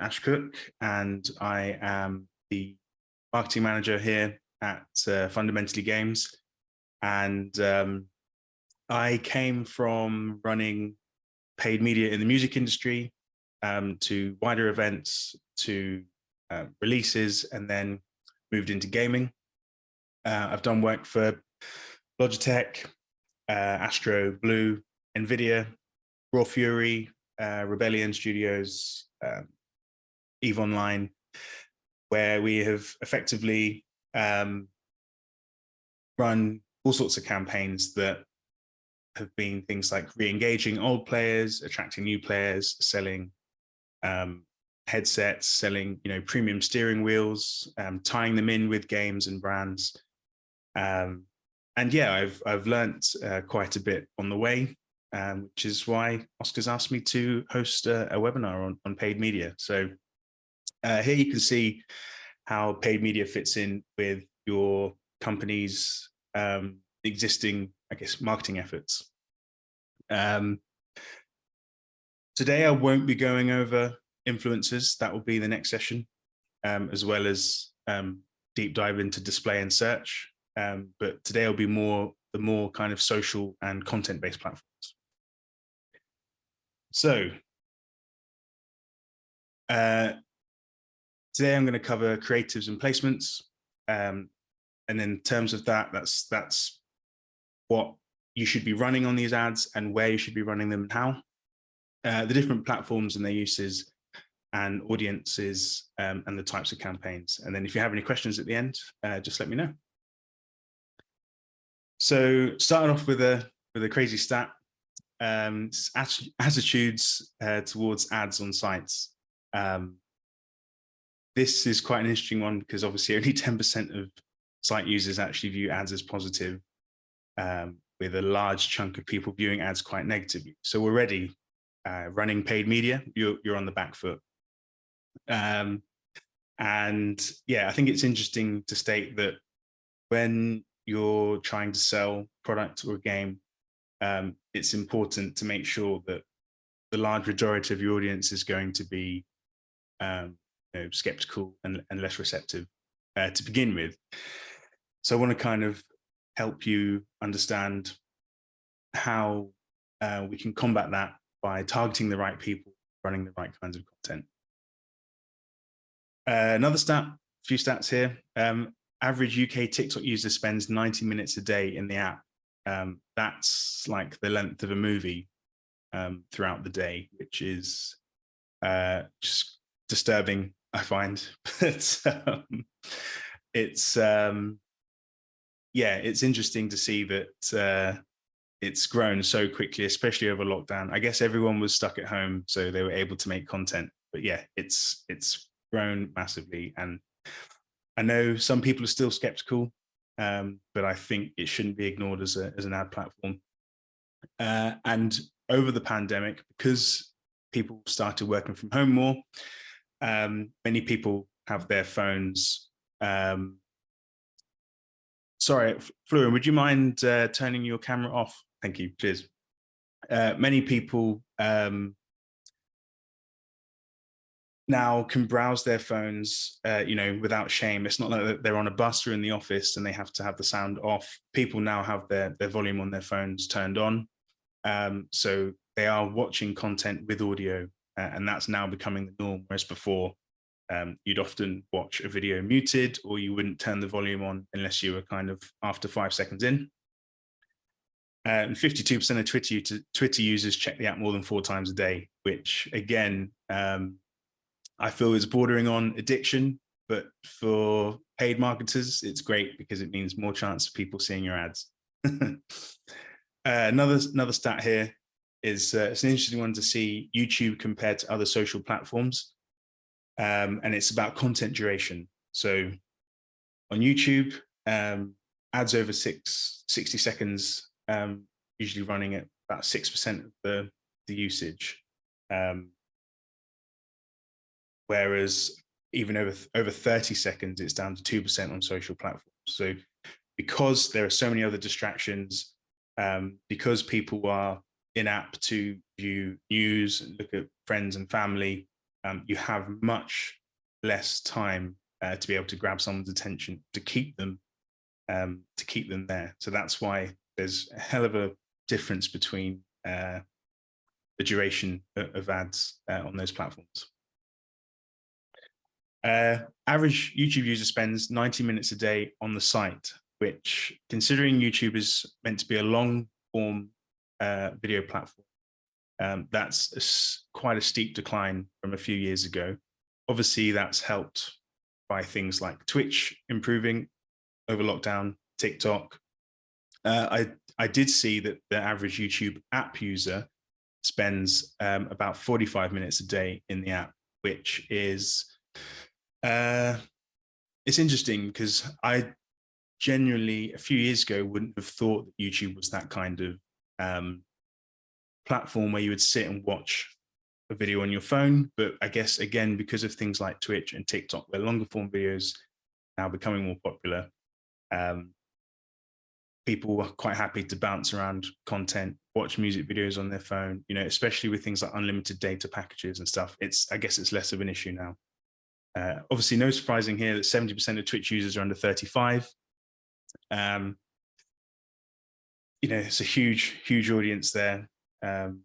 Ash Cook, and I am the marketing manager here at Fundamentally Games. And I came from running paid media in the music industry to wider events, to releases, and then moved into gaming. I've done work for Logitech, Astro, Blue, NVIDIA, Raw Fury, Rebellion Studios, EVE Online, where we have effectively run all sorts of campaigns that have been things like re-engaging old players, attracting new players, selling headsets, selling premium steering wheels, tying them in with games and brands. And yeah, I've learnt quite a bit on the way, which is why Oscar's asked me to host a webinar on paid media. So here you can see how paid media fits in with your company's existing, I guess, marketing efforts. Today, I won't be going over influencers. That will be the next session, as well as deep dive into display and search. But today will be the more kind of social and content-based platforms. So today I'm going to cover creatives and placements. And in terms of that, that's what you should be running on these ads and where you should be running them and how. The different platforms and their uses and audiences and the types of campaigns. And then if you have any questions at the end, just let me know. So starting off with a crazy stat, attitudes towards ads on sites. This is quite an interesting one because obviously only 10% of site users actually view ads as positive, with a large chunk of people viewing ads quite negatively. So already running paid media, you're on the back foot. And yeah, I think it's interesting to state that when you're trying to sell product or a game, it's important to make sure that the large majority of your audience is going to be skeptical and less receptive to begin with. So I want to kind of help you understand how we can combat that by targeting the right people, running the right kinds of content. Another few stats here. Average UK TikTok user spends 90 minutes a day in the app. That's like the length of a movie throughout the day, which is just disturbing, I find. But it's interesting to see that it's grown so quickly, especially over lockdown. I guess everyone was stuck at home, so they were able to make content. But yeah, it's grown massively, and I know some people are still skeptical, but I think it shouldn't be ignored as an ad platform. And over the pandemic, because people started working from home more, many people have their phones. Sorry, Florian, would you mind turning your camera off? Thank you, cheers. Many people now can browse their phones, without shame. It's not like they're on a bus or in the office and they have to have the sound off. People now have their volume on their phones turned on. So they are watching content with audio, and that's now becoming the norm. Whereas before, you'd often watch a video muted, or you wouldn't turn the volume on unless you were kind of after 5 seconds in. And 52% of Twitter users check the app more than 4 times a day, which again, I feel is bordering on addiction, but for paid marketers, it's great because it means more chance of people seeing your ads. Another stat here is it's an interesting one to see YouTube compared to other social platforms. And it's about content duration. So on YouTube, ads over 60 seconds, usually running at about 6% of the usage. Whereas even over 30 seconds, it's down to 2% on social platforms. So because there are so many other distractions, because people are in app to view news and look at friends and family, you have much less time to be able to grab someone's attention, to keep them there. So that's why there's a hell of a difference between the duration of ads on those platforms. Average YouTube user spends 90 minutes a day on the site, which, considering YouTube is meant to be a long form video platform, that's quite a steep decline from a few years ago. Obviously, that's helped by things like Twitch improving over lockdown, TikTok. I did see that the average YouTube app user spends about 45 minutes a day in the app, which is it's interesting because I genuinely, a few years ago, wouldn't have thought that YouTube was that kind of platform where you would sit and watch a video on your phone. But I guess, again, because of things like Twitch and TikTok, where longer form videos now becoming more popular, people are quite happy to bounce around content, watch music videos on their phone, especially with things like unlimited data packages and stuff. I guess it's less of an issue now. Obviously, no surprising here that 70% of Twitch users are under 35. It's a huge audience there. And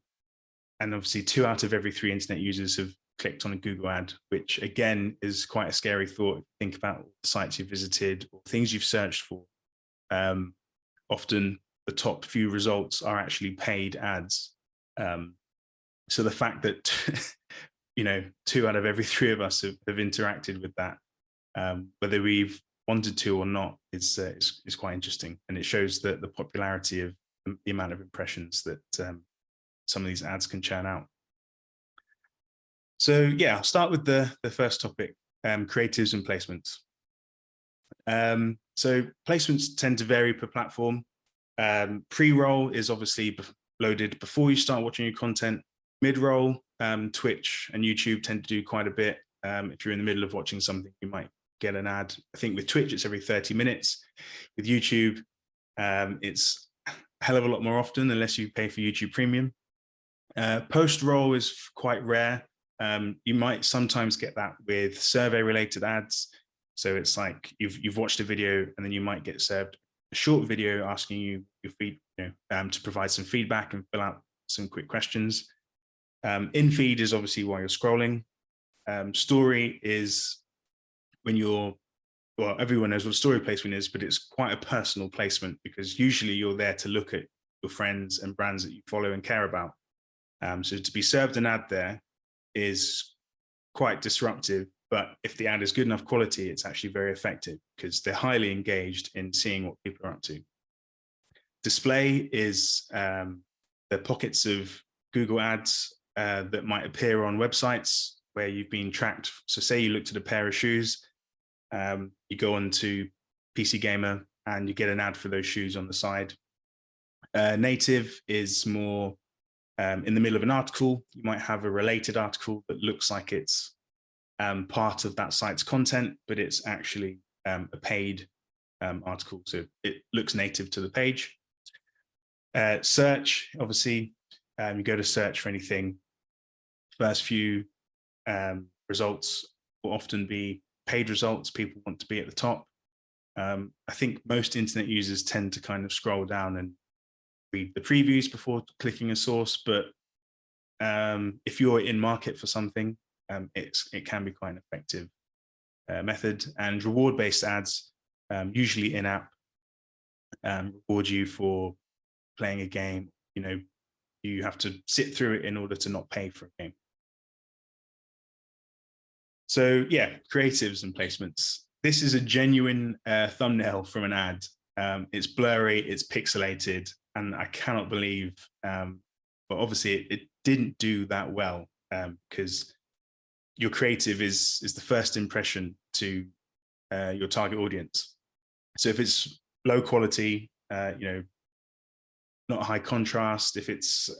obviously 2 out of every 3 internet users have clicked on a Google ad, which again is quite a scary thought. Think about the sites you've visited or things you've searched for. Often the top few results are actually paid ads. So the fact that 2 out of every 3 of us have interacted with that, whether we've wanted to or not, is quite interesting, and it shows that the popularity of the amount of impressions that some of these ads can churn out. So yeah, I'll start with the first topic, creatives and placements. So placements tend to vary per platform. Pre-roll is obviously loaded before you start watching your content. Mid-roll, Twitch and YouTube tend to do quite a bit. If you're in the middle of watching something, you might get an ad. I think with Twitch, it's every 30 minutes. With YouTube, it's a hell of a lot more often, unless you pay for YouTube Premium. Post-roll is quite rare. You might sometimes get that with survey-related ads. So it's like you've watched a video and then you might get served a short video asking you your to provide some feedback and fill out some quick questions. In feed is obviously while you're scrolling. Story is when everyone knows what story placement is, but it's quite a personal placement because usually you're there to look at your friends and brands that you follow and care about. So to be served an ad there is quite disruptive, but if the ad is good enough quality, it's actually very effective because they're highly engaged in seeing what people are up to. Display is the pockets of Google ads that might appear on websites where you've been tracked. So say you looked at a pair of shoes, you go on to PC Gamer and you get an ad for those shoes on the side. Native is more in the middle of an article. You might have a related article that looks like it's part of that site's content, but it's actually a paid article. So it looks native to the page. Search, obviously, you go to search for anything. First few results will often be paid results. People want to be at the top. I think most internet users tend to kind of scroll down and read the previews before clicking a source, but if you're in market for something, it can be quite an effective method. And reward-based ads, usually in-app, reward you for playing a game. You have to sit through it in order to not pay for a game. So yeah, creatives and placements. This is a genuine thumbnail from an ad. It's blurry, it's pixelated, and I cannot believe, but obviously it didn't do that well because your creative is the first impression to your target audience. So if it's low quality, not high contrast, if it's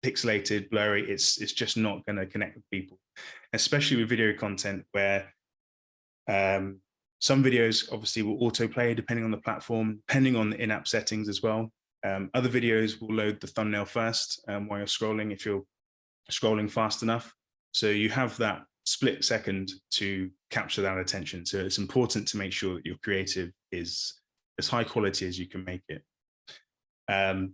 pixelated, blurry, it's just not going to connect with people, especially with video content where some videos obviously will autoplay depending on the platform, depending on the in-app settings as well. Other videos will load the thumbnail first while you're scrolling if you're scrolling fast enough. So you have that split second to capture that attention. So it's important to make sure that your creative is as high quality as you can make it. I've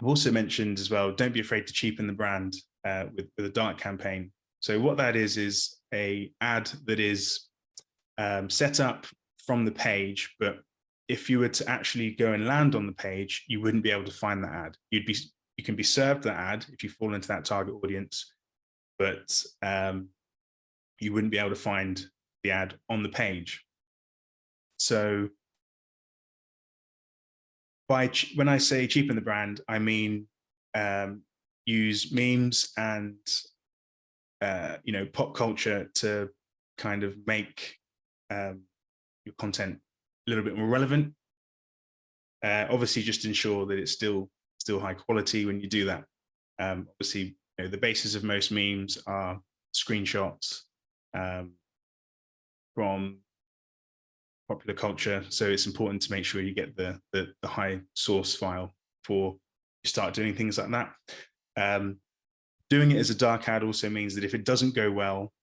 also mentioned as well, don't be afraid to cheapen the brand with a dark campaign. So what that is a ad that is set up from the page, but if you were to actually go and land on the page, you wouldn't be able to find that ad. You can be served that ad if you fall into that target audience, but you wouldn't be able to find the ad on the page. So when I say cheapen the brand, I mean use memes and pop culture to kind of make your content a little bit more relevant. Obviously, just ensure that it's still high quality when you do that. Obviously, the basis of most memes are screenshots from popular culture, so it's important to make sure you get the high source file before you start doing things like that. Doing it as a dark ad also means that if it doesn't go well,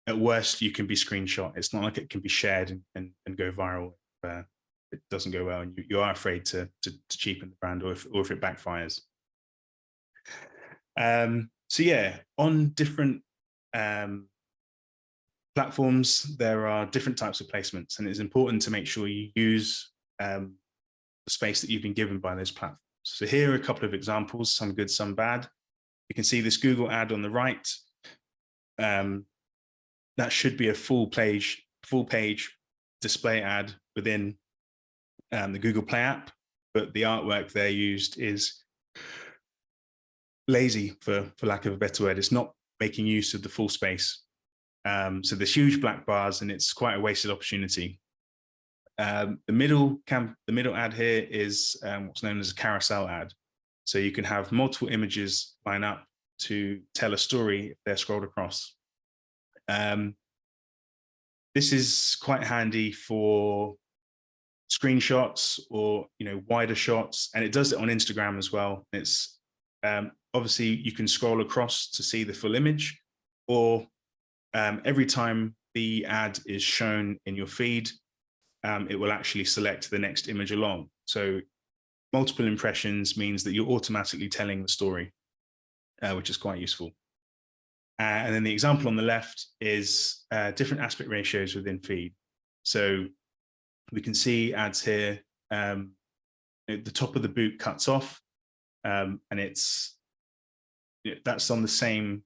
at worst you can be screenshot. It's not like it can be shared and go viral if it doesn't go well and you are afraid to cheapen the brand, or if it backfires. So yeah, on different platforms, there are different types of placements, and it's important to make sure you use the space that you've been given by those platforms. So here are a couple of examples, some good, some bad. You can see this Google ad on the right. That should be a full page display ad within the Google Play app, but the artwork there used is lazy, for lack of a better word. It's not making use of the full space. So there's huge black bars, and it's quite a wasted opportunity. The middle ad here is what's known as a carousel ad. So you can have multiple images line up to tell a story if they're scrolled across. This is quite handy for screenshots or wider shots, and it does it on Instagram as well. It's obviously you can scroll across to see the full image, or every time the ad is shown in your feed, it will actually select the next image along. So multiple impressions means that you're automatically telling the story, which is quite useful. And then the example on the left is different aspect ratios within feed. So we can see ads here. The top of the boot cuts off, and that's on the same.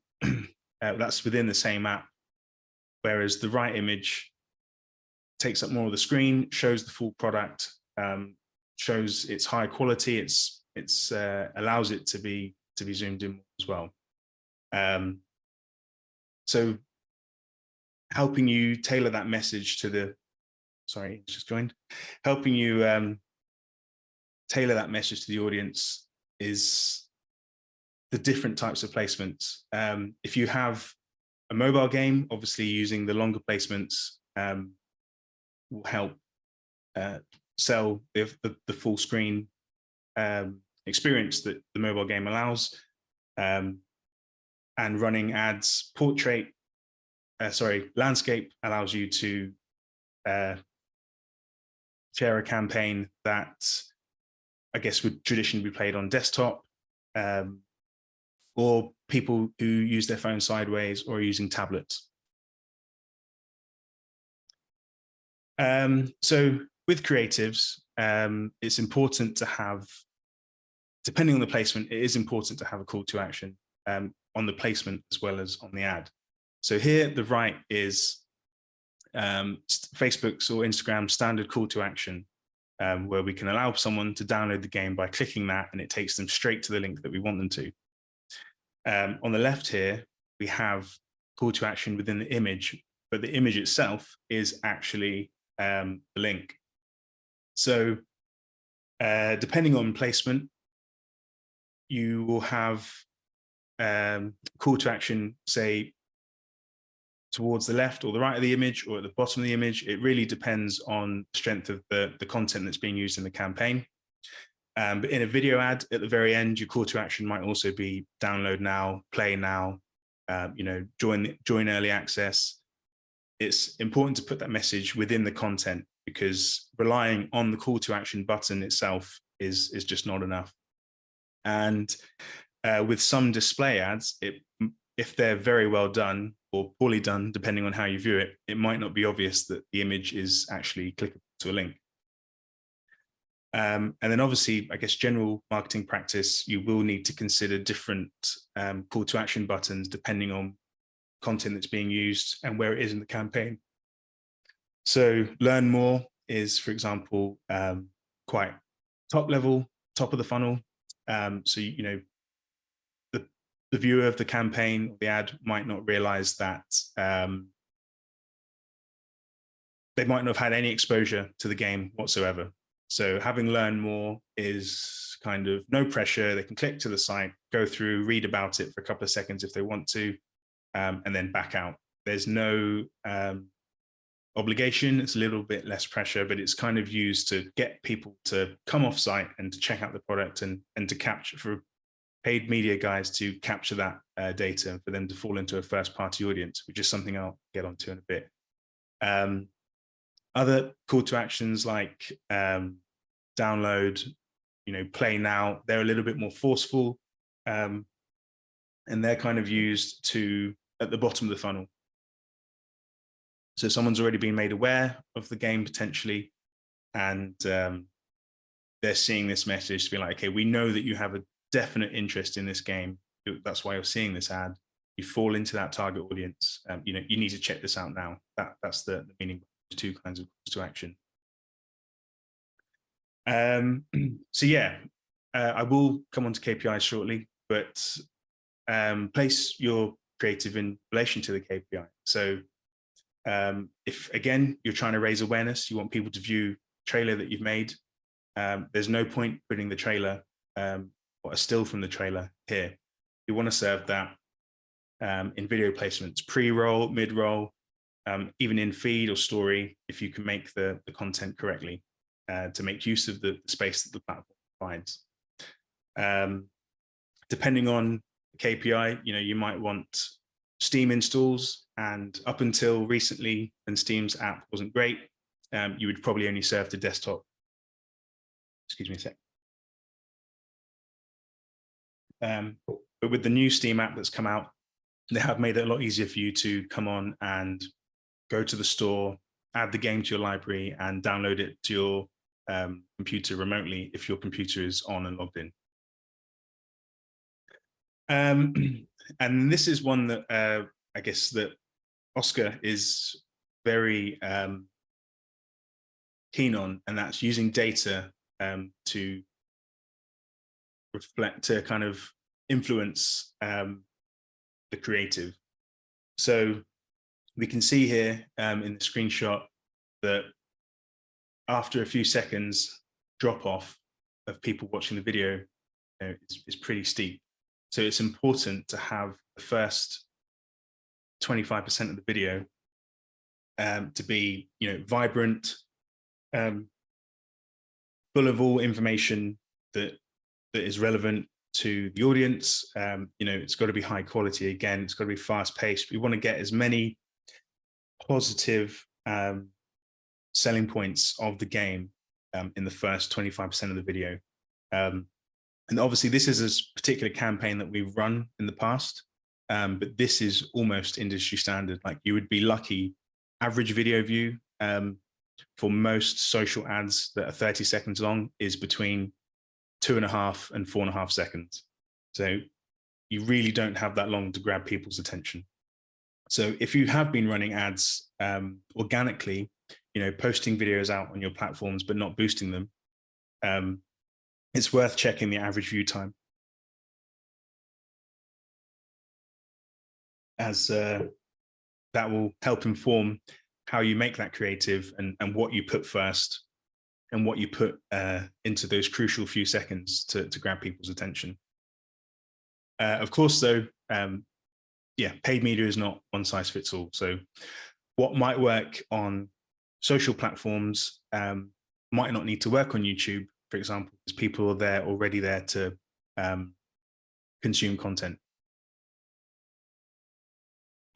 That's within the same app. Whereas the right image takes up more of the screen, shows the full product, shows its high quality. It's allows it to be zoomed in as well. So helping you tailor that message to the, sorry, it's just joined. Helping you tailor that message to the audience is the different types of placements. If you have a mobile game, obviously using the longer placements will help sell the full screen experience that the mobile game allows. And running ads, landscape allows you to share a campaign that I guess would traditionally be played on desktop, or people who use their phone sideways or using tablets. So with creatives, it's important to have, depending on the placement, it is important to have a call to action on the placement as well as on the ad. So here, the right is Facebook's or Instagram's standard call to action, where we can allow someone to download the game by clicking that, and it takes them straight to the link that we want them to. On the left here, we have call to action within the image, but the image itself is actually the link. So depending on placement, you will have call to action, say, towards the left or the right of the image or at the bottom of the image. It really depends on the strength of the content that's being used in the campaign. But in a video ad, at the very end, your call to action might also be download now, play now, join early access. It's important to put that message within the content, because relying on the call to action button itself is just not enough. And with some display ads, if they're very well done or poorly done, depending on how you view it, it might not be obvious that the image is actually clickable to a link. And then obviously, I guess, general marketing practice, you will need to consider different call to action buttons depending on content that's being used and where it is in the campaign. So learn more is, for example, quite top level, top of the funnel. So, the viewer of the campaign, the ad, might not realize that they might not have had any exposure to the game whatsoever. So having learn more is kind of no pressure. They can click to the site, go through, read about it for a couple of seconds if they want to, and then back out. There's no obligation. It's a little bit less pressure, but it's kind of used to get people to come off site and to check out the product, and to capture, for paid media guys to capture that data for them to fall into a first party audience, which is something I'll get onto in a bit. Other call to actions like download, play now, they're a little bit more forceful, and they're kind of used at the bottom of the funnel. So someone's already been made aware of the game potentially, and they're seeing this message to be like, okay, we know that you have a definite interest in this game. That's why you're seeing this ad. You fall into that target audience. You need to check this out now. That's the meaning. Two kinds of calls to action. So yeah, I will come on to KPIs shortly, but place your creative in relation to the KPI. So if, again, you're trying to raise awareness, you want people to view the trailer that you've made, there's no point putting the trailer or a still from the trailer here. You want to serve that in video placements, pre-roll, mid-roll, even in feed or story, if you can make the content correctly to make use of the space that the platform provides. Depending on the KPI, you might want Steam installs, and up until recently, when Steam's app wasn't great, you would probably only serve the desktop. Excuse me a sec. But with the new Steam app that's come out, they have made it a lot easier for you to come on and go to the store, add the game to your library, and download it to your computer remotely if your computer is on and logged in. And this is one that I guess that Oscar is very keen on, and that's using data to reflect, to kind of influence the creative. So we can see here in the screenshot that after a few seconds, drop off of people watching the video is pretty steep. So it's important to have the first 25% of the video to be, vibrant, full of all information that is relevant to the audience. It's got to be high quality. Again, it's got to be fast paced. We want to get as many positive selling points of the game in the first 25% of the video. And obviously this is a particular campaign that we've run in the past, but this is almost industry standard. Like, you would be lucky, average video view for most social ads that are 30 seconds long is between 2.5 and 4.5 seconds. So you really don't have that long to grab people's attention. So if you have been running ads organically, posting videos out on your platforms, but not boosting them, it's worth checking the average view time, as that will help inform how you make that creative and what you put first and what you put into those crucial few seconds to grab people's attention. Of course, though, paid media is not one size fits all. So what might work on social platforms might not need to work on YouTube, for example, because people are already there to consume content.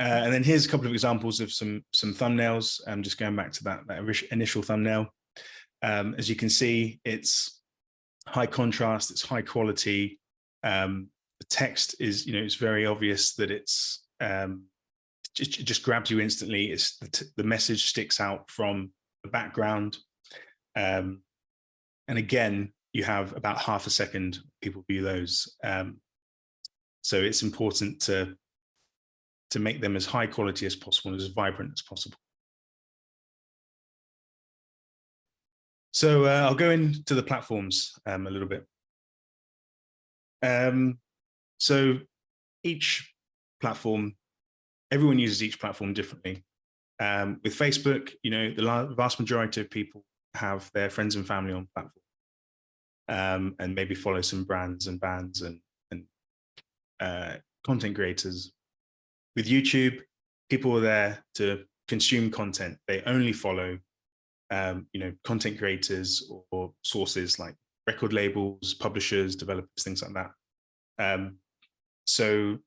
And then here's a couple of examples of some thumbnails. I'm just going back to that initial thumbnail. As you can see, it's high contrast, it's high quality. The text is, it's very obvious that it's it just grabs you instantly. It's the message sticks out from the background. And again, you have about half a second people view those. So it's important to make them as high quality as possible, as vibrant as possible. So I'll go into the platforms a little bit. So each platform, everyone uses each platform differently. With Facebook, the vast majority of people have their friends and family on platform, and maybe follow some brands and bands and content creators. With YouTube, people are there to consume content. They only follow, content creators or sources like record labels, publishers, developers, things like that. So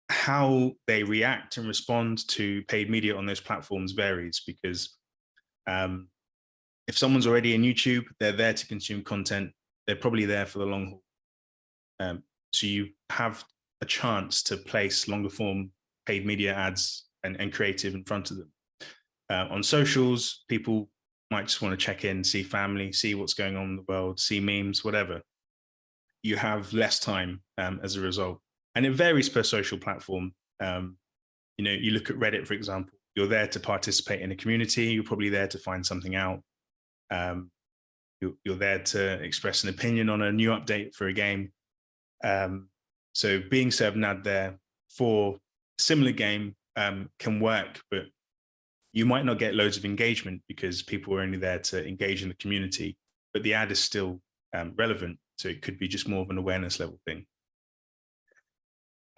how they react and respond to paid media on those platforms varies, because if someone's already in YouTube, they're there to consume content. They're probably there for the long haul. So you have a chance to place longer form paid media ads and creative in front of them. On socials, people might just want to check in, see family, see what's going on in the world, see memes, whatever. You have less time as a result. And it varies per social platform. You look at Reddit, for example, you're there to participate in a community. You're probably there to find something out. You're there to express an opinion on a new update for a game. So being served an ad there for a similar game can work, but you might not get loads of engagement because people are only there to engage in the community, but the ad is still relevant. So it could be just more of an awareness level thing.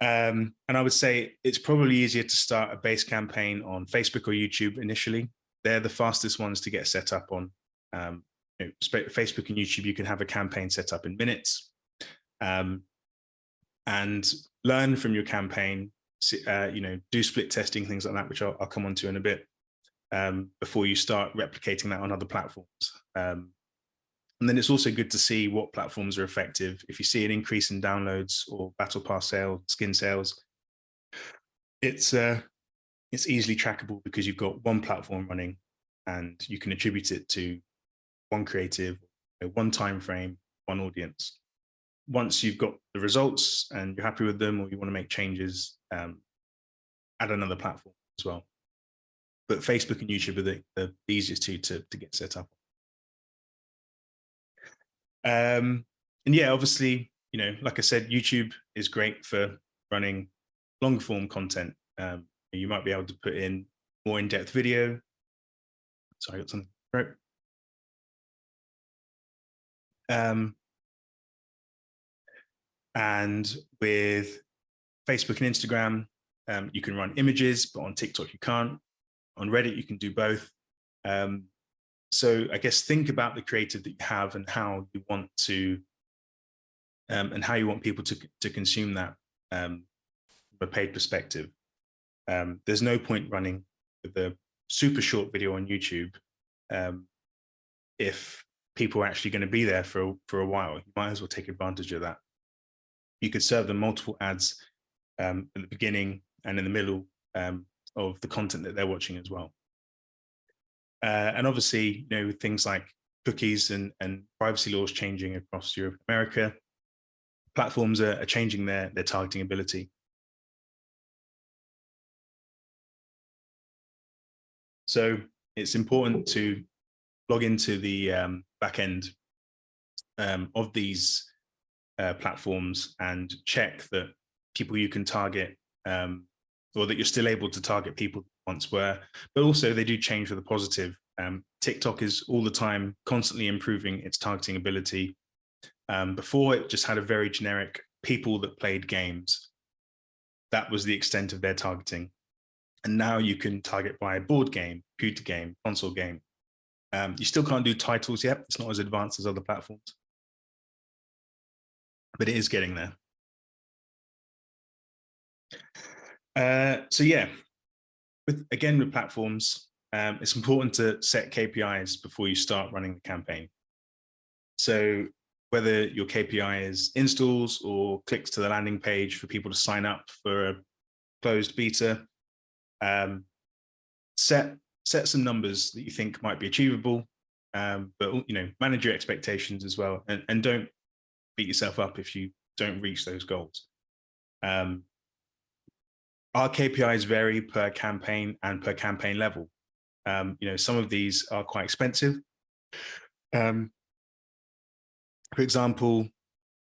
And I would say it's probably easier to start a base campaign on Facebook or YouTube initially. They're the fastest ones to get set up on. Facebook and YouTube, you can have a campaign set up in minutes, and learn from your campaign. Do split testing, things like that, which I'll come on to in a bit, before you start replicating that on other platforms. And then it's also good to see what platforms are effective. If you see an increase in downloads or battle pass sales, skin sales, it's easily trackable because you've got one platform running and you can attribute it to one creative, one time frame, one audience. Once you've got the results and you're happy with them, or you want to make changes, add another platform as well. But Facebook and YouTube are the easiest to get set up. And yeah, obviously, like I said, YouTube is great for running long form content. You might be able to put in more in-depth video. Sorry, I got something right. And with Facebook and Instagram, you can run images, but on TikTok you can't. On Reddit, you can do both. So I guess think about the creative that you have and how you want to, and how you want people to consume that from a paid perspective. There's no point running with a super short video on YouTube if people are actually going to be there for a while. You might as well take advantage of that. You could serve them multiple ads at the beginning and in the middle of the content that they're watching as well. And obviously, things like cookies and privacy laws changing across Europe and America, platforms are changing their targeting ability. So it's important to log into the back end of these platforms and check that people you can target, or that you're still able to target people once were, but also they do change for the positive. TikTok is all the time constantly improving its targeting ability. Before, it just had a very generic people that played games. That was the extent of their targeting. And now you can target by a board game, computer game, console game. You still can't do titles yet. It's not as advanced as other platforms, but it is getting there. So yeah, With platforms, it's important to set KPIs before you start running the campaign. So whether your KPI is installs or clicks to the landing page for people to sign up for a closed beta, set some numbers that you think might be achievable, but manage your expectations as well, and don't beat yourself up if you don't reach those goals. Our KPIs vary per campaign and per campaign level. Some of these are quite expensive. For example,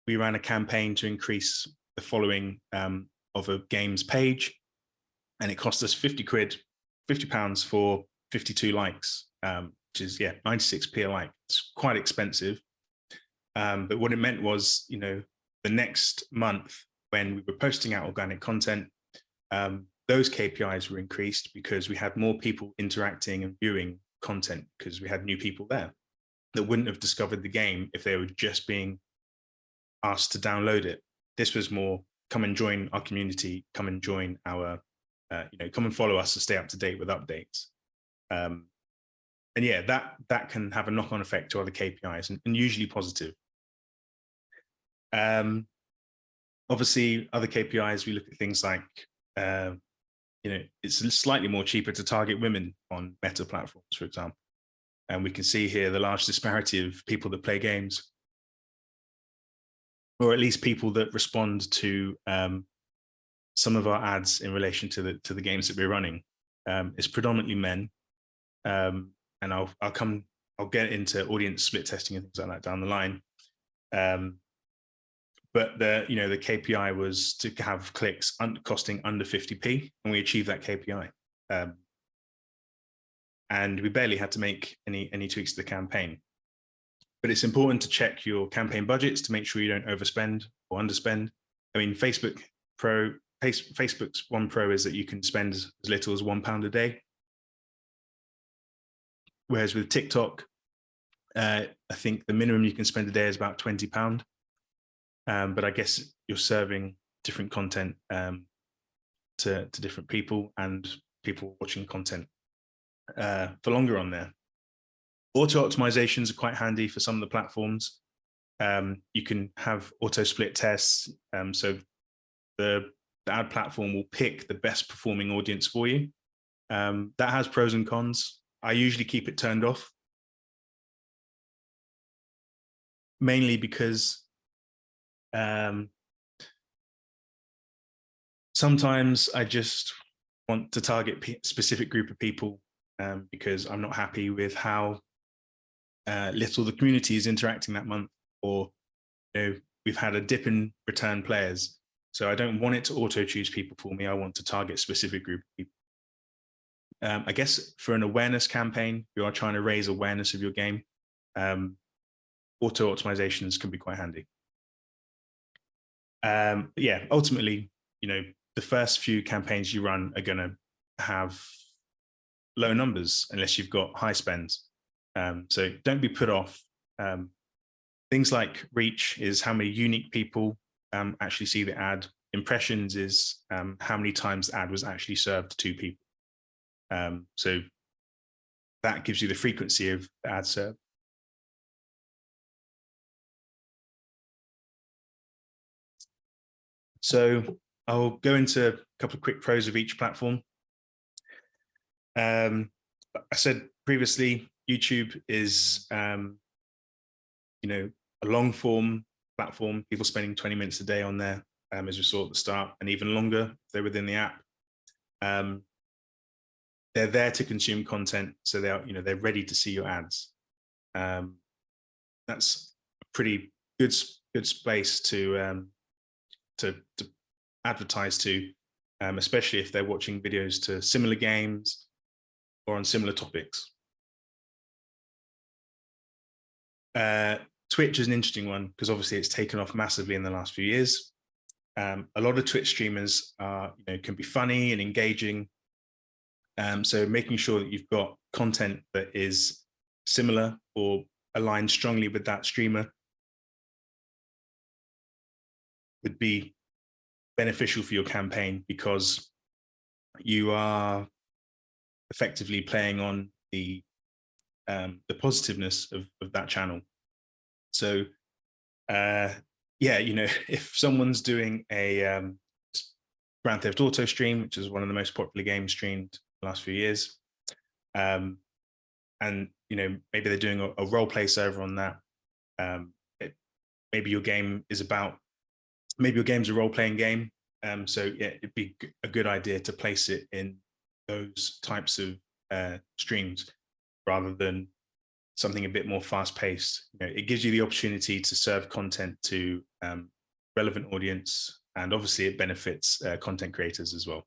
we ran a campaign to increase the following of a game's page, and it cost us £50 for 52 likes, which is 96p a like. It's quite expensive. But what it meant was, the next month when we were posting out organic content, those KPIs were increased because we had more people interacting and viewing content, because we had new people there that wouldn't have discovered the game if they were just being asked to download it. This was more, come and join our community, come and join our, come and follow us to stay up to date with updates. And that can have a knock-on effect to other KPIs, and usually positive. Obviously, other KPIs, we look at things like, it's slightly more cheaper to target women on Meta platforms, for example. And we can see here the large disparity of people that play games, or at least people that respond to some of our ads in relation to the games that we're running. It's predominantly men, and I'll get into audience split testing and things like that down the line. But the KPI was to have clicks costing under 50p, and we achieved that KPI. And we barely had to make any tweaks to the campaign. But it's important to check your campaign budgets to make sure you don't overspend or underspend. I mean, Facebook's one pro is that you can spend as little as £1 a day. Whereas with TikTok, I think the minimum you can spend a day is about £20. But I guess you're serving different content to different people, and people watching content for longer on there. Auto optimizations are quite handy for some of the platforms. You can have auto split tests. So the ad platform will pick the best performing audience for you. That has pros and cons. I usually keep it turned off, mainly because sometimes I just want to target a specific group of people because I'm not happy with how little the community is interacting that month, or we've had a dip in return players. So I don't want it to auto choose people for me. I want to target a specific group of people. I guess for an awareness campaign, you are trying to raise awareness of your game. Auto optimizations can be quite handy. Ultimately, the first few campaigns you run are going to have low numbers unless you've got high spends. So don't be put off. Things like reach is how many unique people actually see the ad. Impressions is how many times the ad was actually served to people. So that gives you the frequency of the ad served. So I'll go into a couple of quick pros of each platform. I said previously, YouTube is, a long form platform, people spending 20 minutes a day on there, as we saw at the start, and even longer if they're within the app. They're there to consume content, so they're ready to see your ads. That's a pretty good space to advertise to, especially if they're watching videos to similar games or on similar topics. Twitch is an interesting one because obviously it's taken off massively in the last few years. A lot of Twitch streamers can be funny and engaging. So making sure that you've got content that is similar or aligned strongly with that streamer would be beneficial for your campaign, because you are effectively playing on the positiveness of that channel. So yeah, if someone's doing a Grand Theft Auto stream, which is one of the most popular games streamed the last few years, and maybe they're doing a role play server on that. Maybe your game is maybe your game's a role playing game. So yeah, it'd be a good idea to place it in those types of streams rather than something a bit more fast paced. It gives you the opportunity to serve content to relevant audience, and obviously it benefits content creators as well.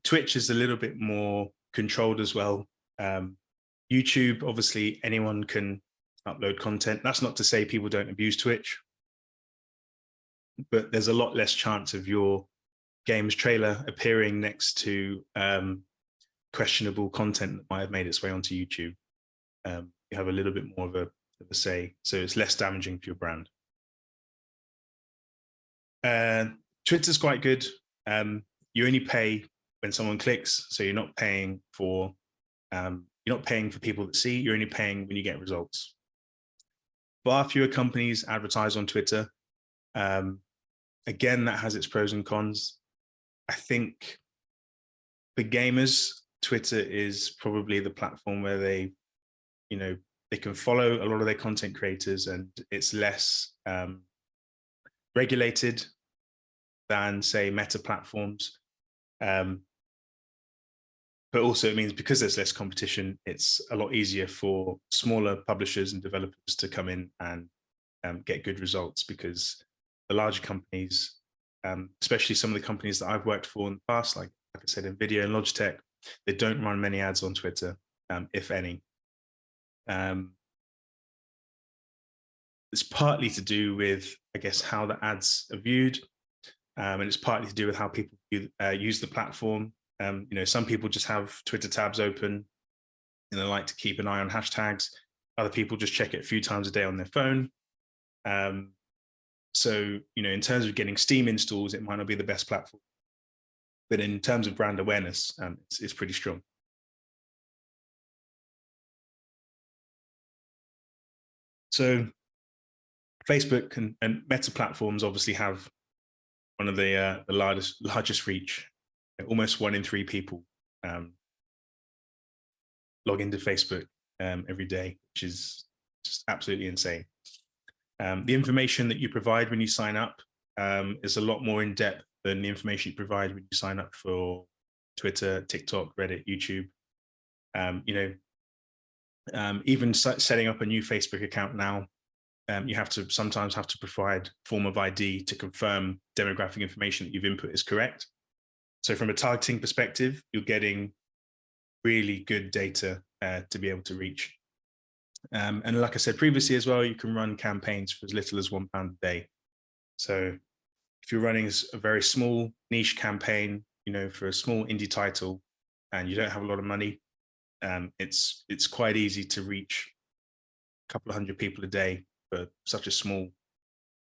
Twitch is a little bit more controlled as well. YouTube, obviously anyone can upload content. That's not to say people don't abuse Twitch, but there's a lot less chance of your game's trailer appearing next to questionable content that might have made its way onto YouTube. You have a little bit more of a say, so it's less damaging for your brand. Twitter's quite good. You only pay when someone clicks, so you're not paying for people that see. You're only paying when you get results. Far fewer companies advertise on Twitter. Again, that has its pros and cons. I think for gamers, Twitter is probably the platform where they can follow a lot of their content creators, and it's less regulated than, say, meta platforms. But also it means because there's less competition, it's a lot easier for smaller publishers and developers to come in and get good results, because the larger companies, especially some of the companies that I've worked for in the past, like I said, NVIDIA and Logitech, they don't run many ads on Twitter, if any. It's partly to do with, I guess, how the ads are viewed, and it's partly to do with how people use the platform. Some people just have Twitter tabs open and they like to keep an eye on hashtags. Other people just check it a few times a day on their phone. So, in terms of getting Steam installs, it might not be the best platform, but in terms of brand awareness, it's pretty strong. So Facebook and meta platforms obviously have one of the largest reach. Almost 1 in 3 people log into Facebook every day, which is just absolutely insane. The information that you provide when you sign up is a lot more in depth than the information you provide when you sign up for Twitter, TikTok, Reddit, YouTube. Even setting up a new Facebook account now, you sometimes have to provide a form of ID to confirm demographic information that you've input is correct. So from a targeting perspective, you're getting really good data to be able to reach. And like I said previously as well, you can run campaigns for as little as £1 a day. So if you're running a very small niche campaign, for a small indie title, and you don't have a lot of money, it's quite easy to reach a couple of hundred people a day for such a small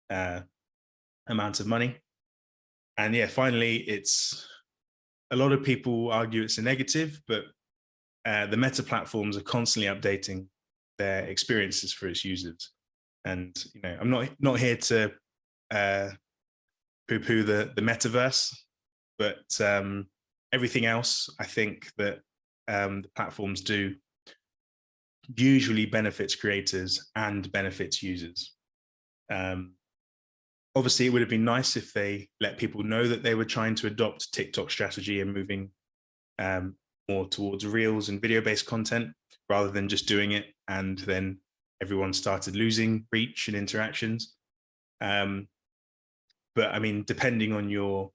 amount of money. And yeah, finally, a lot of people argue it's a negative, but the meta platforms are constantly updating their experiences for its users. And I'm not here to poo-poo the metaverse, but everything else I think that the platforms do usually benefits creators and benefits users. Obviously, it would have been nice if they let people know that they were trying to adopt TikTok strategy and moving more towards reels and video-based content, rather than just doing it and then everyone started losing reach and interactions. But I mean, depending on your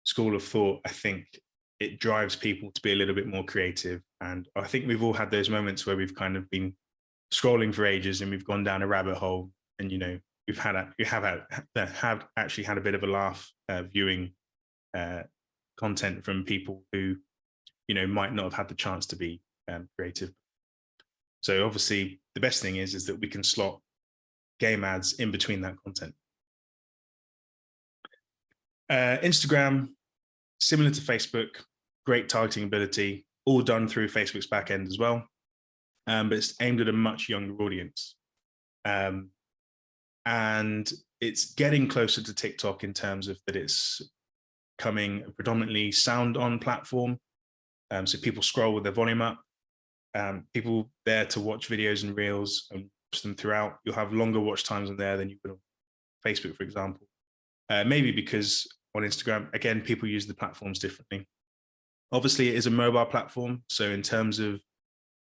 school of thought, I think it drives people to be a little bit more creative. And I think we've all had those moments where we've kind of been scrolling for ages and we've gone down a rabbit hole, and we have actually had a bit of a laugh viewing content from people who might not have had the chance to be creative. So obviously the best thing is that we can slot game ads in between that content. Instagram, similar to Facebook, great targeting ability, all done through Facebook's backend as well. But it's aimed at a much younger audience. And it's getting closer to TikTok in terms of that it's becoming a predominantly sound on platform. So people scroll with their volume up. People there to watch videos and reels and watch them throughout. You'll have longer watch times on there than you would on Facebook, for example. Maybe because on Instagram, again, people use the platforms differently. Obviously, it is a mobile platform. So in terms of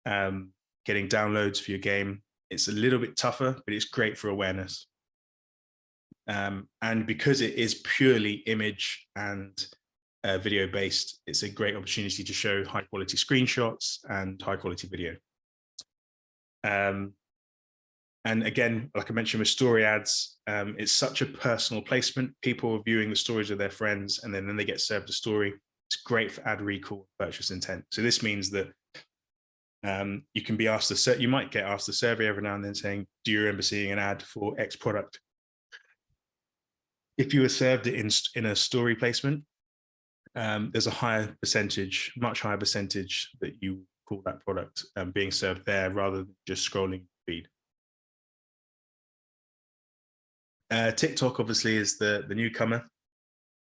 getting downloads for your game, it's a little bit tougher, but it's great for awareness. And because it is purely image and video based, it's a great opportunity to show high quality screenshots and high quality video. And again, like I mentioned with story ads, it's such a personal placement. People are viewing the stories of their friends and then they get served a story. It's great for ad recall, purchase intent. So this means that you can be asked you might get asked a survey every now and then saying, do you remember seeing an ad for X product? If you were served it in a story placement, there's a higher percentage, much higher percentage that you call that product being served there rather than just scrolling feed. TikTok obviously is the newcomer.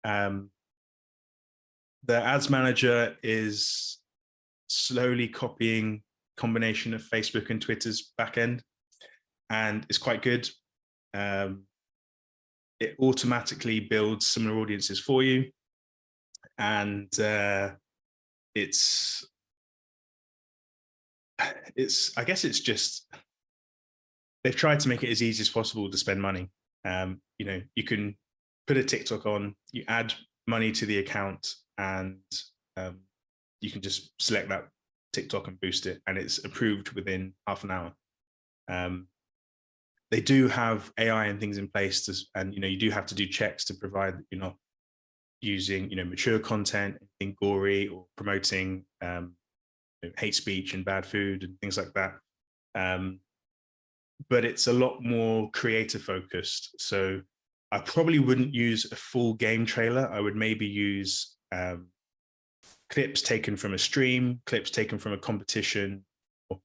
The ads manager is slowly copying a combination of Facebook and Twitter's backend, and it's quite good. It automatically builds similar audiences for you, and it's I guess it's just they've tried to make it as easy as possible to spend money. You can put a TikTok on, you add money to the account, and you can just select that TikTok and boost it, and it's approved within half an hour. They do have AI and things in place, and you do have to do checks to provide that you're not using mature content, anything gory, or promoting hate speech and bad food and things like that. But it's a lot more creator focused. So I probably wouldn't use a full game trailer. I would maybe use clips taken from a stream, clips taken from a competition, or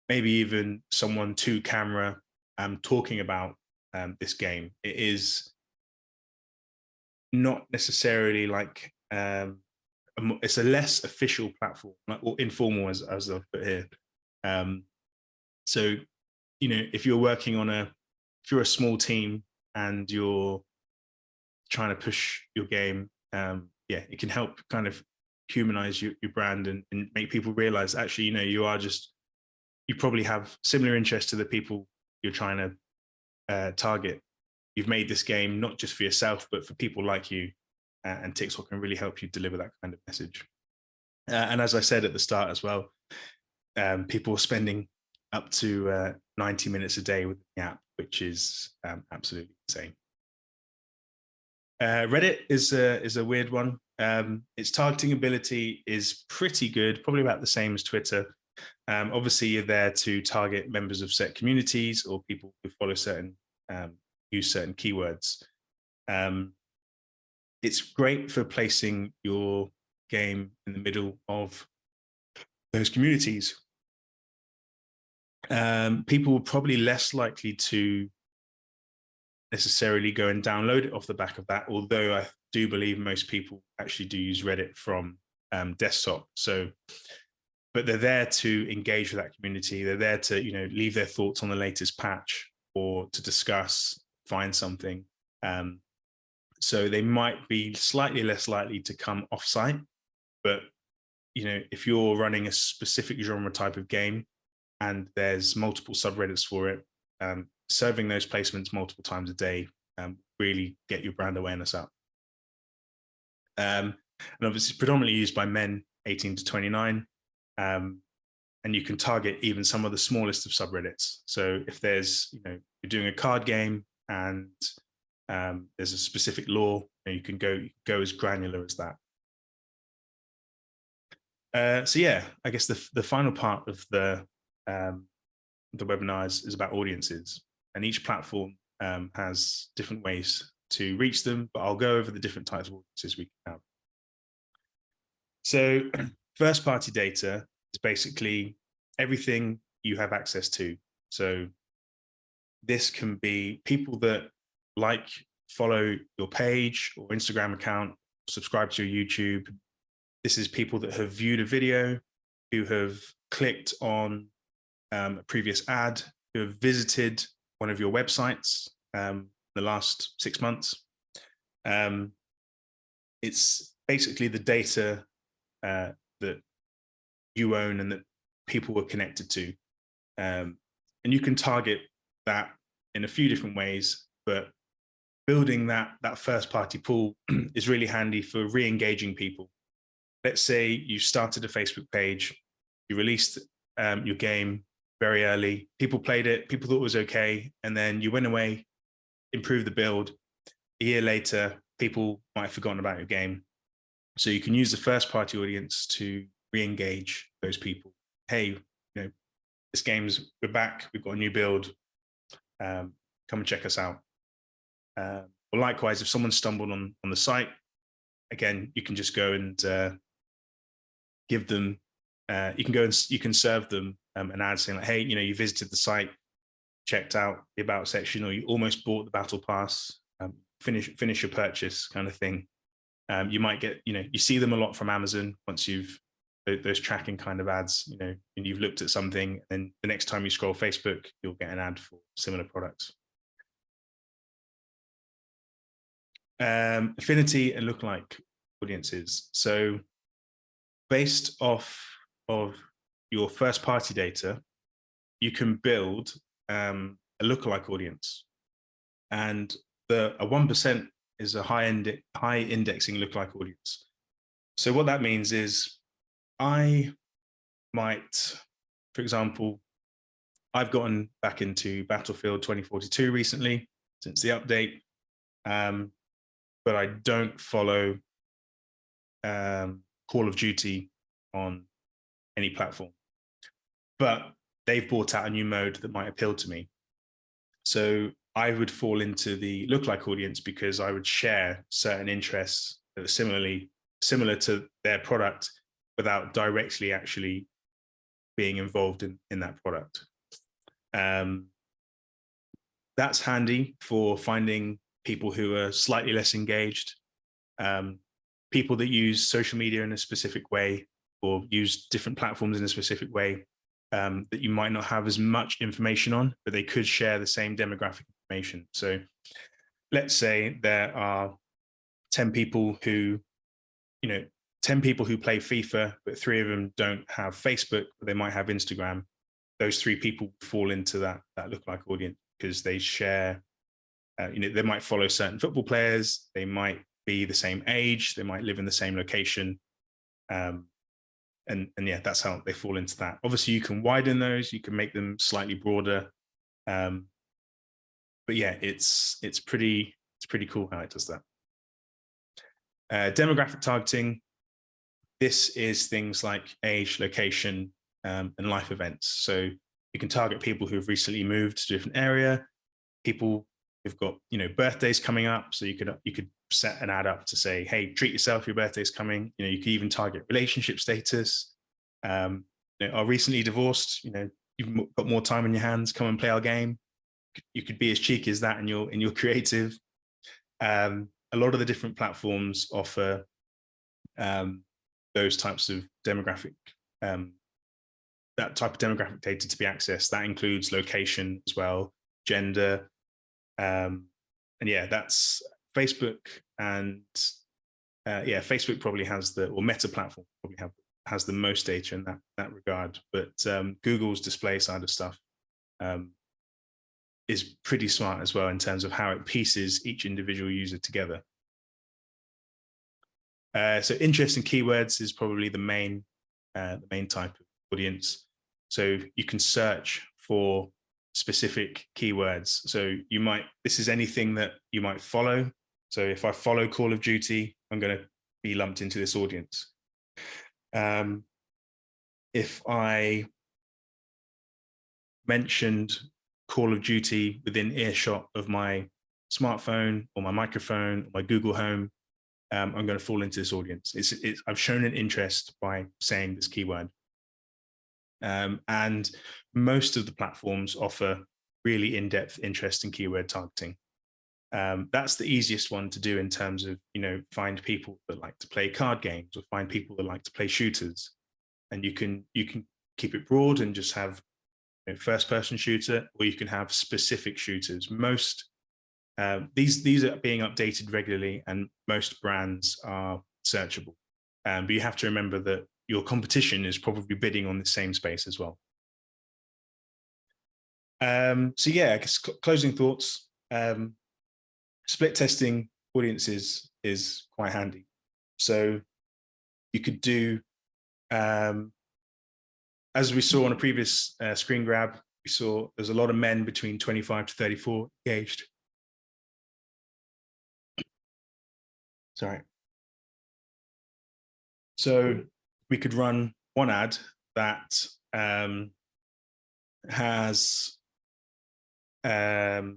maybe even someone to camera talking about this game. It is not necessarily like it's a less official platform, or informal, as I've put here. So if you're working on if you're a small team and you're trying to push your game, it can help kind of humanize your brand and make people realize actually you probably have similar interests to the people you're trying to target. You've made this game not just for yourself but for people like you, and TikTok can really help you deliver that kind of message. And as I said at the start as well, people are spending up to 90 minutes a day with the app, which is absolutely insane. Reddit is a weird one. Its targeting ability is pretty good, probably about the same as Twitter. Obviously, you're there to target members of set communities or people who follow use certain keywords. It's great for placing your game in the middle of those communities. People are probably less likely to necessarily go and download it off the back of that, although I do believe most people actually do use Reddit from desktop. But they're there to engage with that community. They're there to leave their thoughts on the latest patch or to discuss, find something. So they might be slightly less likely to come off-site, but if you're running a specific genre type of game and there's multiple subreddits for it, serving those placements multiple times a day really get your brand awareness up. And obviously predominantly used by men 18 to 29. And you can target even some of the smallest of subreddits. So if there's, you're doing a card game and there's a specific lore, you can go as granular as that. So yeah, I guess the final part of the webinar is about audiences, and each platform has different ways to reach them, but I'll go over the different types of audiences we can have. So first party data is basically everything you have access to. So this can be people that like, follow your page or Instagram account, subscribe to your YouTube. This is people that have viewed a video, who have clicked on a previous ad, who have visited one of your websites the last 6 months. It's basically the data that you own and that people were connected to. And you can target that in a few different ways, but building that first party pool is really handy for re-engaging people. Let's say you started a Facebook page, you released your game very early, people played it, people thought it was okay, and then you went away, improved the build. A year later, people might have forgotten about your game. So you can use the first party audience to re-engage those people. Hey, this we're back, we've got a new build, come and check us out. Or likewise, if someone stumbled on the site, again, you can just go and give them, you can serve them an ad saying like, hey, you visited the site, checked out the about section, or you almost bought the battle pass, finish your purchase kind of thing. You might get, you see them a lot from Amazon once you've those tracking kind of ads, and you've looked at something, and then the next time you scroll Facebook, you'll get an ad for similar products. Affinity and lookalike audiences. So based off of your first party data, you can build a lookalike audience, and a 1% is a high indexing lookalike audience. So what that means is I might, for example, I've gotten back into Battlefield 2042 recently since the update, but I don't follow Call of Duty on any platform. But they've brought out a new mode that might appeal to me. So I would fall into the lookalike audience because I would share certain interests that are similar to their product without directly actually being involved in that product. That's handy for finding people who are slightly less engaged, people that use social media in a specific way or use different platforms in a specific way that you might not have as much information on, but they could share the same demographic information. So let's say there are 10 people who, 10 people who play FIFA, but 3 of them don't have Facebook, but they might have Instagram. Those 3 people fall into that lookalike audience because they share, they might follow certain football players, they might be the same age, they might live in the same location. And yeah, that's how they fall into that. Obviously, you can widen those, you can make them slightly broader. But yeah, it's pretty cool how it does that. Demographic targeting. This is things like age, location, and life events. So you can target people who've recently moved to a different area, people who've got birthdays coming up. So you could set an ad up to say, hey, treat yourself, your birthday's coming. You could even target relationship status. Are recently divorced, you've got more time on your hands, come and play our game. You could be as cheeky as that in your creative. A lot of the different platforms offer those types of demographic, that type of demographic data to be accessed. That includes location as well, gender, and yeah, that's Facebook. And yeah, Facebook probably has or Meta platform probably has the most data in that regard. But Google's display side of stuff is pretty smart as well in terms of how it pieces each individual user together. So interest in keywords is probably the main type of audience. So you can search for specific keywords. So this is anything that you might follow. So if I follow Call of Duty, I'm going to be lumped into this audience. If I mentioned Call of Duty within earshot of my smartphone or my microphone or my Google Home, I'm going to fall into this audience. I've shown an interest by saying this keyword. And most of the platforms offer really in-depth interest in keyword targeting. That's the easiest one to do in terms of, find people that like to play card games or find people that like to play shooters. And you can keep it broad and just have first-person shooter, or you can have specific shooters. Most these are being updated regularly, and most brands are searchable. But you have to remember that your competition is probably bidding on the same space as well. So yeah, I guess closing thoughts. Split testing audiences is quite handy. So you could do, as we saw on a previous screen grab, we saw there's a lot of men between 25 to 34 engaged. Sorry. So we could run one ad that has you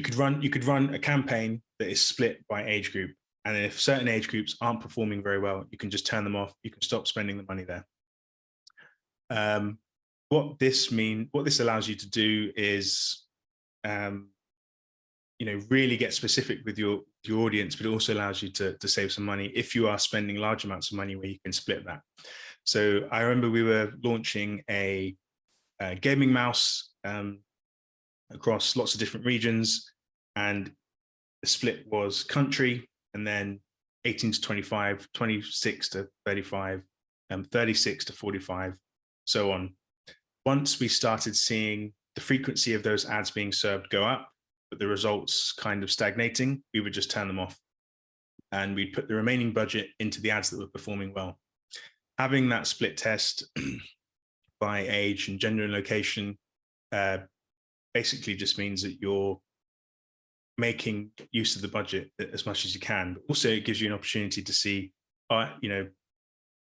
could run a campaign that is split by age group, and if certain age groups aren't performing very well, you can just turn them off. You can stop spending the money there. What this allows you to do is really get specific with your audience, but it also allows you to save some money if you are spending large amounts of money where you can split that. So I remember we were launching a gaming mouse across lots of different regions, and the split was country, and then 18 to 25, 26 to 35, 36 to 45, so on. Once we started seeing the frequency of those ads being served go up, but the results kind of stagnating, we would just turn them off, and we'd put the remaining budget into the ads that were performing well. Having that split test by age and gender and location basically just means that you're making use of the budget as much as you can. But also, it gives you an opportunity to see,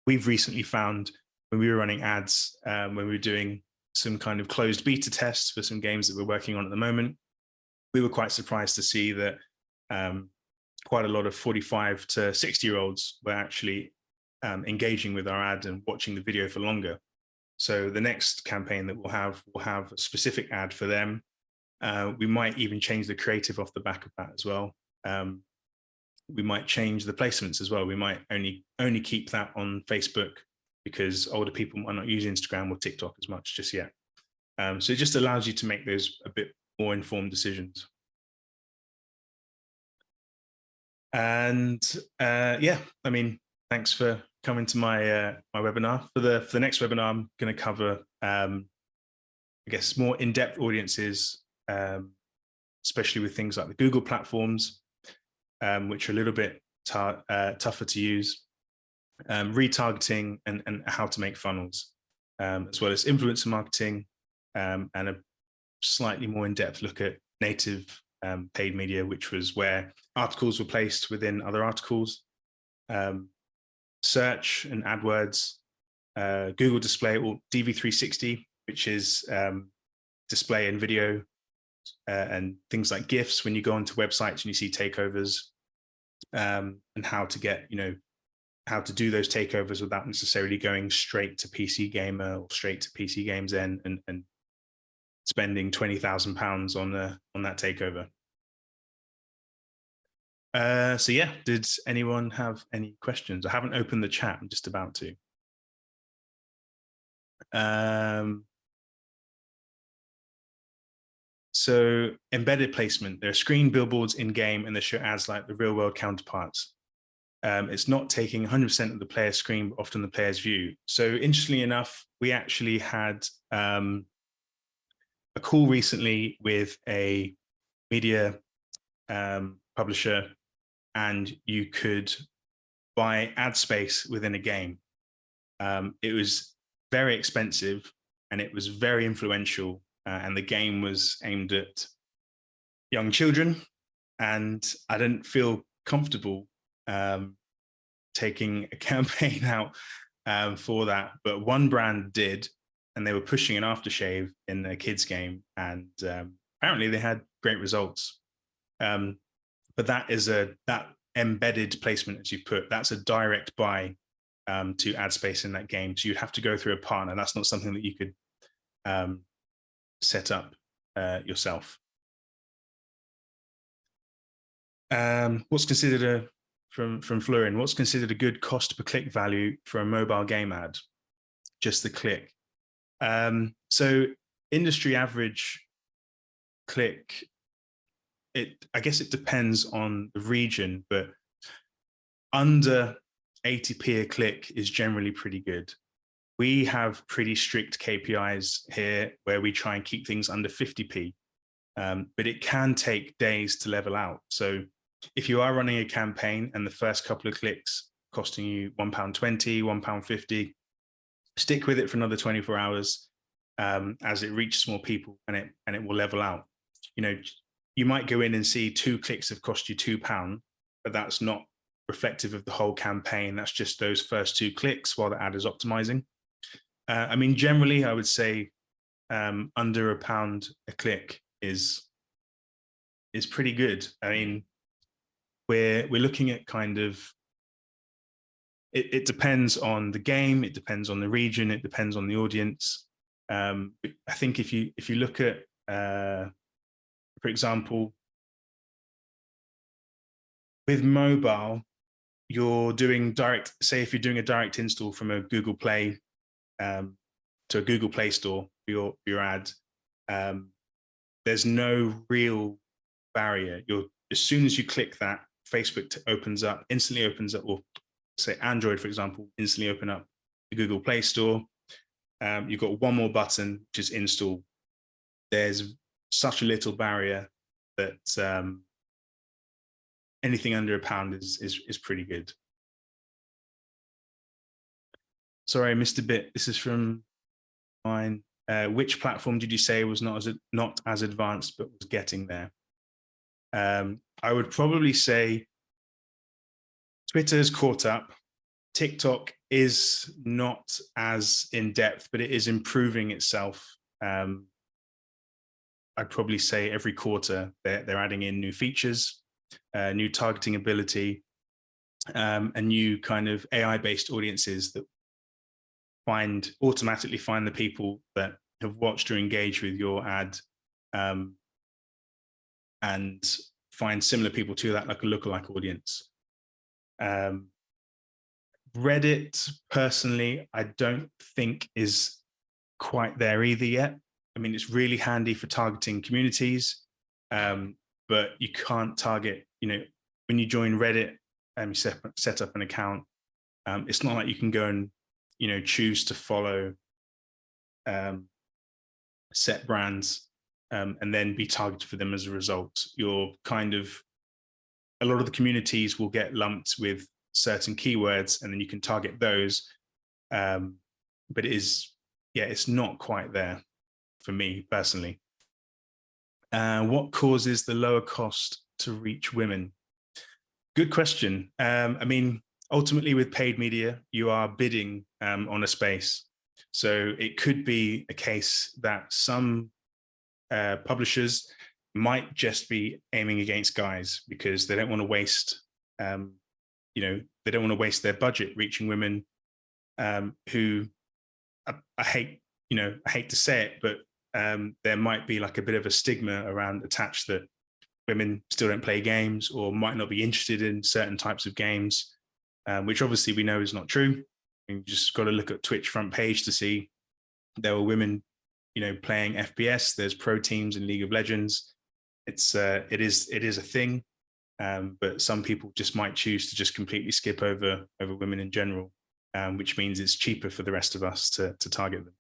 we've recently found when we were running ads, when we were doing some kind of closed beta tests for some games that we're working on at the moment, we were quite surprised to see that quite a lot of 45 to 60-year-olds were actually engaging with our ad and watching the video for longer. So the next campaign that we'll have a specific ad for them. We might even change the creative off the back of that as well. We might change the placements as well. We might only keep that on Facebook because older people might not use Instagram or TikTok as much just yet. So it just allows you to make those a bit more informed decisions. And yeah, I mean, thanks for coming to my my webinar. For the next webinar, I'm going to cover, I guess, more in-depth audiences, especially with things like the Google platforms, which are a little bit tougher to use, retargeting and how to make funnels, as well as influencer marketing, and a slightly more in-depth look at native paid media, which was where articles were placed within other articles, search and AdWords, Google Display or DV360, which is display and video, and things like GIFs when you go onto websites and you see takeovers, and how to get, how to do those takeovers without necessarily going straight to PC Gamer or straight to PC Games and spending £20,000 on that takeover. So yeah, did anyone have any questions? I haven't opened the chat. I'm just about to. So embedded placement, there are screen billboards in game and they show ads like the real world counterparts. It's not taking 100% of the player's screen, but often the player's view. So interestingly enough, we actually had a call recently with a media publisher, and you could buy ad space within a game. It was very expensive and it was very influential, and the game was aimed at young children, and I didn't feel comfortable taking a campaign out for that, but one brand did, and they were pushing an aftershave in a kids game, and apparently they had great results. But that embedded placement, as you put, that's a direct buy to ad space in that game. So you'd have to go through a partner. That's not something that you could set up yourself. What's considered from Florin, what's considered a good cost per click value for a mobile game ad? Just the click. So industry average click, I guess it depends on the region, but under 80p a click is generally pretty good. We have pretty strict KPIs here where we try and keep things under 50p, but it can take days to level out. So if you are running a campaign and the first couple of clicks costing you £1.20, £1.50, stick with it for another 24 hours as it reaches more people, and it will level out. You might go in and see 2 clicks have cost you £2, but that's not reflective of the whole campaign. That's just those first 2 clicks while the ad is optimizing. I mean, generally, I would say under £1 a click is pretty good. I mean, we're looking at kind of, it depends on the game, it depends on the region, it depends on the audience. I think if you look at, for example, with mobile, you're doing direct, say if you're doing a direct install from a Google Play to a Google Play Store for your ad, there's no real barrier. As soon as you click that, Facebook instantly opens up, or say Android, for example, instantly open up the Google Play Store. You've got one more button, which is install. There's such a little barrier that anything under £1 is pretty good. Sorry, I missed a bit. This is from mine. Which platform did you say was not as advanced but was getting there? I would probably say Twitter has caught up. TikTok is not as in depth, but it is improving itself. I'd probably say every quarter they're adding in new features, new targeting ability, and new kind of AI-based audiences that automatically find the people that have watched or engaged with your ad, and find similar people to that, like a lookalike audience. Reddit, personally, I don't think is quite there either yet. I mean, it's really handy for targeting communities, but you can't target, when you join Reddit and you set up an account, it's not like you can go and, choose to follow set brands and then be targeted for them as a result. You're a lot of the communities will get lumped with certain keywords, and then you can target those. But it's not quite there for me personally. What causes the lower cost to reach women? Good question. I mean, ultimately with paid media, you are bidding on a space. So it could be a case that some publishers might just be aiming against guys because they don't want to waste, they don't want to waste their budget reaching women who, I hate to say it, but there might be like a bit of a stigma attached that women still don't play games or might not be interested in certain types of games, which obviously we know is not true. You just got to look at Twitch front page to see there were women, playing FPS. There's pro teams in League of Legends. It is a thing, but some people just might choose to just completely skip over women in general, which means it's cheaper for the rest of us to target them.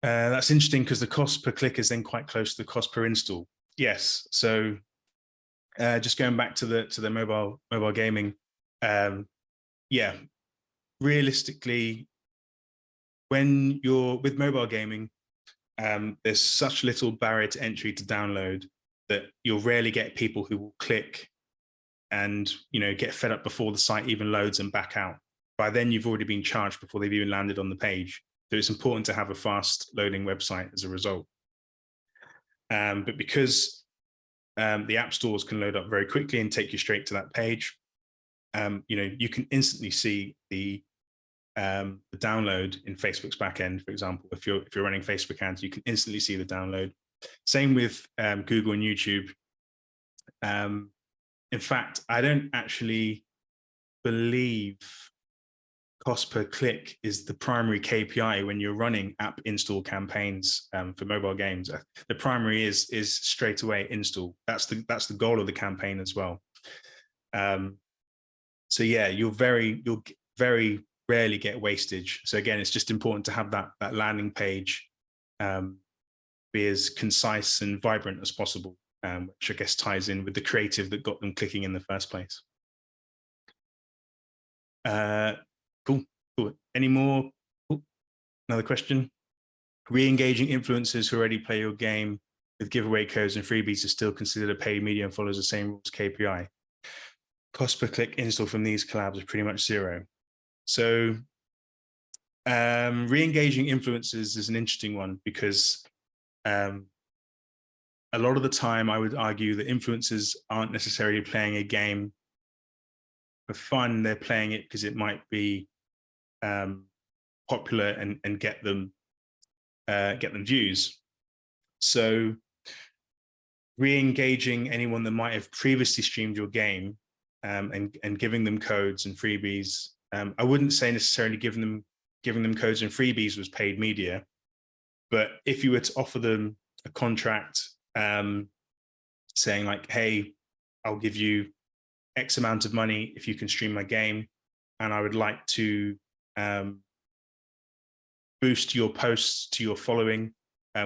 That's interesting because the cost per click is then quite close to the cost per install. Yes. So just going back to the mobile gaming, yeah, realistically, when you're with mobile gaming, there's such little barrier to entry to download that you'll rarely get people who will click and get fed up before the site even loads and back out. By then, you've already been charged before they've even landed on the page. So it's important to have a fast loading website as a result. But because the app stores can load up very quickly and take you straight to that page. You can instantly see the download in Facebook's backend. For example, if you're running Facebook ads, you can instantly see the download. Same with Google and YouTube. In fact, I don't actually believe cost per click is the primary KPI when you're running app install campaigns for mobile games. The primary is straight away install. That's the goal of the campaign as well. So yeah, you'll very rarely get wastage. So again, it's just important to have that landing page be as concise and vibrant as possible, which I guess ties in with the creative that got them clicking in the first place. Cool. Any more? Another question. Re-engaging influencers who already play your game with giveaway codes and freebies is still considered a paid media and follows the same rules KPI. Cost per click install from these collabs is pretty much zero. So re-engaging influencers is an interesting one because a lot of the time I would argue that influencers aren't necessarily playing a game for fun. They're playing it because it might be popular and get them views. So re-engaging anyone that might have previously streamed your game and giving them codes and freebies. I wouldn't say necessarily giving them codes and freebies was paid media, but if you were to offer them a contract saying like, hey, I'll give you X amount of money if you can stream my game, and I would like to boost your posts to your following,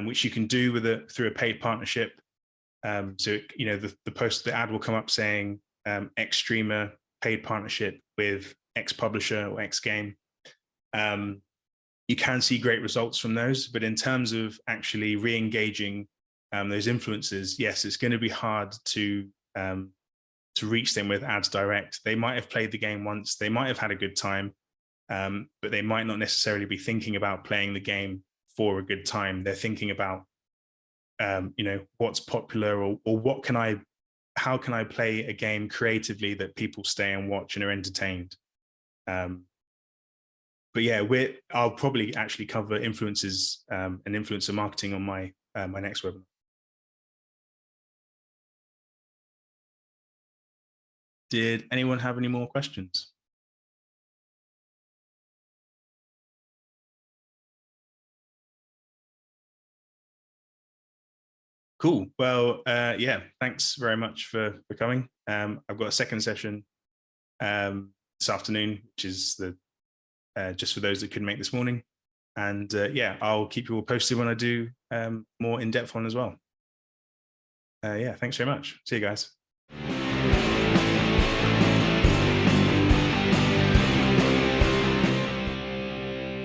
which you can do through a paid partnership. So the ad will come up saying X streamer paid partnership with X publisher or X game. You can see great results from those, but in terms of actually re-engaging those influencers, yes, it's going to be hard to reach them with ads direct. They might have played the game once, they might have had a good time, but they might not necessarily be thinking about playing the game for a good time. They're thinking about, what's popular or how can I play a game creatively that people stay and watch and are entertained. But yeah, I'll probably actually cover influencers and influencer marketing on my next webinar. Did anyone have any more questions? Cool. Well, yeah, thanks very much for coming. I've got a second session this afternoon, which is just for those that couldn't make this morning. And yeah, I'll keep you all posted when I do more in-depth one as well. Yeah, thanks very much. See you guys.